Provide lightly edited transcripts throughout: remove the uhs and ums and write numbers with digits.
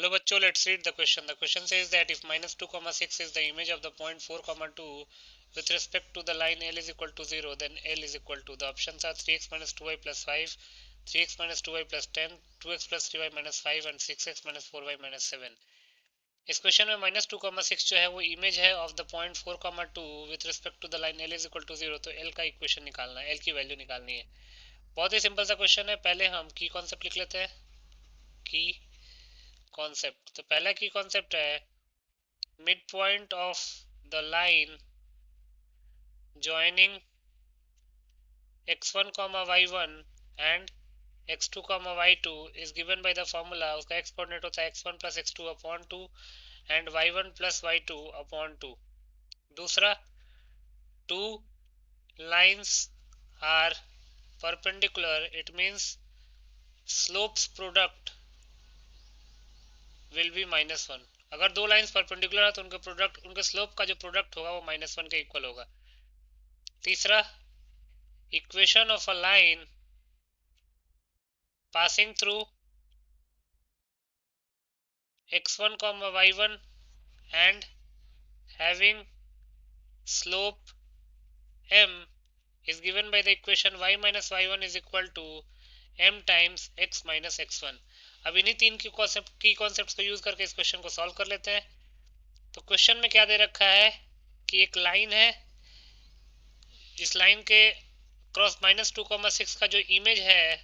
Hello bachcho, let's read the question. The question says that if minus 2 comma 6 is the image of the point 4 comma 2 with respect to the line L is equal to 0, then L is equal to, the options are 3x minus 2y plus 5, 3x minus 2y plus 10, 2x plus 3y minus 5 and 6x minus 4y minus 7. इस question में minus 2 comma 6 जो है वो image है of the point 4 comma 2 with respect to the line L is equal to 0. तो L का equation निकालना है, एल की वैल्यू निकालनी है. बहुत ही सिंपल सा क्वेश्चन है. पहले हम की कॉन्सेप्ट लिख लेते हैं. की कॉन्सेप्ट, तो पहला की कॉन्सेप्ट है mid point of the line joining x1 y1 and x2 y2 is given by the formula. उसका x कोऑर्डिनेट होता है x1 plus x2 upon 2 and y1 plus y2 upon 2. दूसरा, two lines are perpendicular, it means slopes product will be -1. अगर दो lines perpendicular है तो उनके product, उनके स्लोप का जो प्रोडक्ट होगा वो -1 के इक्वल होगा. तीसरा, equation of a line passing through x1 y1 and having slope m is given by the equation y minus y1 is equal to m times x minus x1. अब इन्हीं तीन की कॉन्सेप्ट को यूज करके इस question को solve कर लेते हैं. तो क्वेश्चन में क्या दे रखा है कि एक लाइन है, जिस लाइन के क्रॉस माइनस 2,6 का जो इमेज है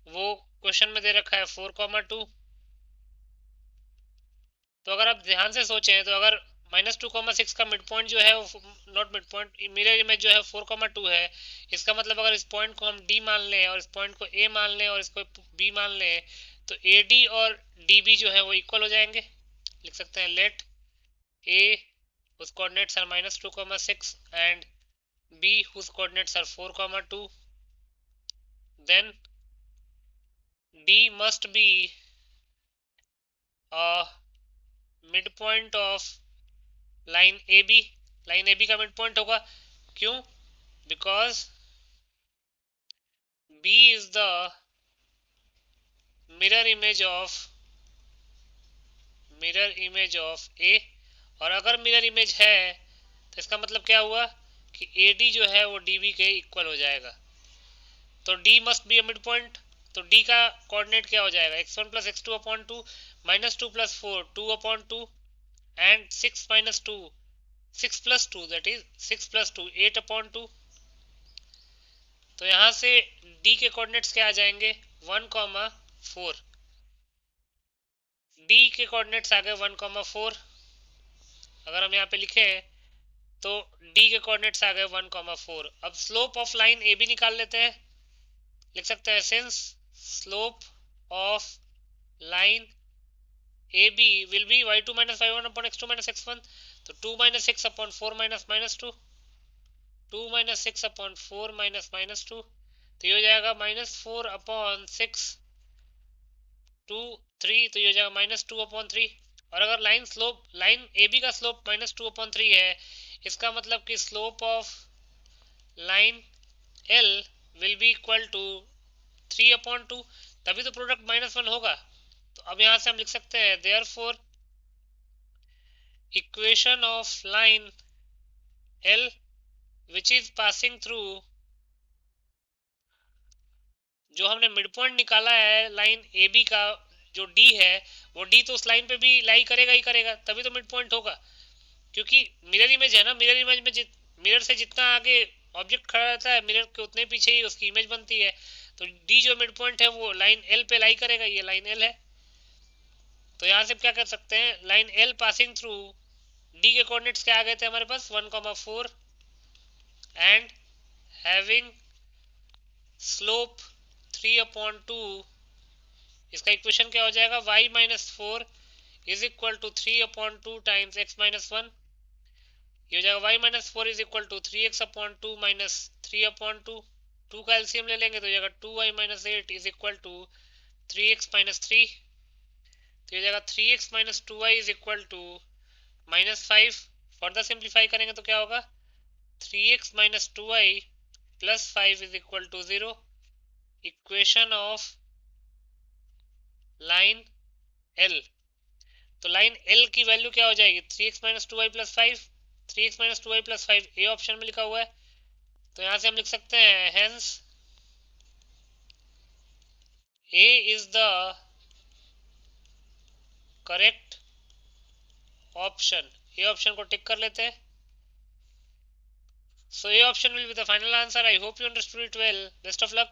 वो क्वेश्चन में दे रखा है 4,2. तो अगर आप ध्यान से सोचें तो अगर -2,6 का मिड पॉइंट जो है वो, not mid point, mirror image जो है 4,2 है, इसका मतलब अगर इस पॉइंट को हम D मान लें और इस पॉइंट को A मान लें और इसको B मान लें तो AD और DB जो है वो इक्वल हो जाएंगे. लिख सकते हैं late A whose coordinates are -2,6 and B whose coordinates are 4,2, then D must be a midpoint of line A B. Line A B का मिड पॉइंट होगा. क्यों? Because B is the mirror image of A. और अगर mirror image है तो इसका मतलब क्या हुआ कि ए डी जो है वो डी बी के इक्वल हो जाएगा. तो D must be a mid point. तो डी का कोऑर्डिनेट क्या हो जाएगा, x1 plus x2 upon 2, -2 plus 4 2 upon 2 and 6 minus 2 6 plus 2, that is 6 plus 2 8 upon 2. तो यहां से D के कोऑर्डिनेट्स क्या आ जाएंगे 1,4. D के कोऑर्डिनेट्स आ गए 1,4. अगर हम यहाँ पे लिखे तो D के कोऑर्डिनेट्स आ गए 1,4. अब स्लोप ऑफ लाइन AB निकाल लेते हैं. लिख सकते हैं since slope of line AB will be y2 minus y1 upon x2 minus x1. तो 2 minus 6 upon 4 minus -2, 2 minus 6 upon 4 minus -2. तो ये हो जाएगा -4 अपॉन 6 2 3. तो ये हो जाएगा -2 अपॉन 3. और अगर लाइन ए बी का स्लोप -2 अपॉन 3 है, इसका मतलब कि slope of line L will be equal to 3 upon 2. तभी तो प्रोडक्ट -1 होगा. तो अब यहां से हम लिख सकते हैं therefore equation of line L which is passing through, जो हमने मिड पॉइंट निकाला है लाइन ए बी का, जो डी है वो डी तो उस लाइन पे भी लाई करेगा ही करेगा, तभी तो मिड पॉइंट होगा. क्योंकि मिरर इमेज है ना, मिरर इमेज में मिरर से जितना आगे ऑब्जेक्ट खड़ा रहता है मिरर के उतने पीछे ही उसकी इमेज बनती है. तो डी जो मिड पॉइंट है वो लाइन एल पे लाई करेगा, ये लाइन एल है. तो यहाँ से क्या कर सकते हैं, line L passing through D के कोऑर्डिनेट्स क्या आ गए थे हमारे पास 1,4 एंड हैविंग स्लोप 3 अपॉन 2. इसका इक्वेशन क्या हो जाएगा y minus 4 is equal to 3 upon 2 times x minus 1. ये हो जाएगा y minus 4 is equal to 3x upon 2 minus 3 upon 2. 2 का एलसीएम ले लेंगे तो हो जाएगा 2y minus 8 is equal to 3x minus 3. तो हो जाएगा 3x minus 2y is equal to -5. Further simplify करेंगे तो क्या होगा 3x minus 2y plus 5 is equal to 0. Equation of line L, तो लाइन एल की वैल्यू क्या हो जाएगी 3x minus 2y plus 5, 3x minus 2y plus 5 A option में लिखा हुआ है। तो यहां से हम लिख सकते हैं hence A is the correct option. A option को टिक कर लेते हैं। So A option will be the final answer. I hope you understood it well. Best of luck.